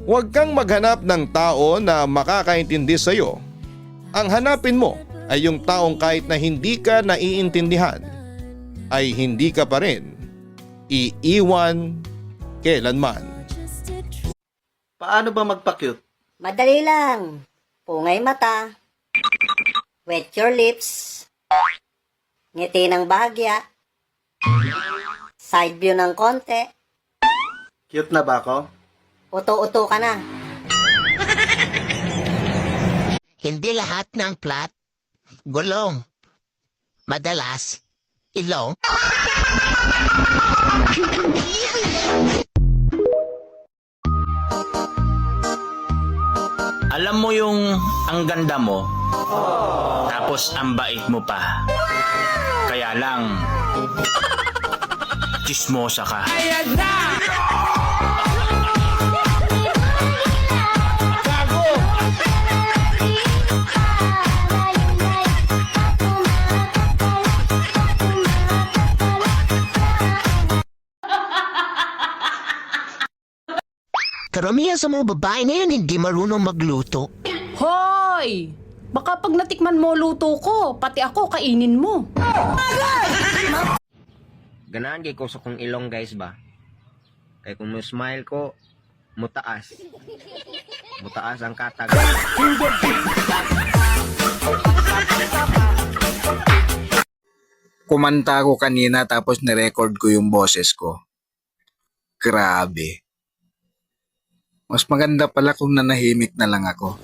Huwag kang maghanap ng tao na makakaintindi sa iyo. Ang hanapin mo ay yung taong kahit na hindi ka naiintindihan, ay hindi ka pa rin iiwan kailanman. Paano ba magpa-cute? Madali lang. Pungay mata. Wet your lips. Ngiti ng bahagya. Side view ng konti. Cute na ba ako? Uto-uto ka na. Hindi lahat ng plat, gulong. Madalas, ilong. Alam mo yung ang ganda mo, tapos ang bait mo pa. Kaya lang, chismosa ka. Karamihan sa mga babae na yun hindi marunong magluto. Hoy! Baka pag natikman mo luto ko, pati ako kainin mo. Ganahan kay ko sa kong ilong guys ba? Kay kung mo smile ko, mutaas. Mutaas ang katag. Kumanta ako kanina tapos nirecord ko yung boses ko. Grabe. Mas maganda pala kung nanahimik na lang ako.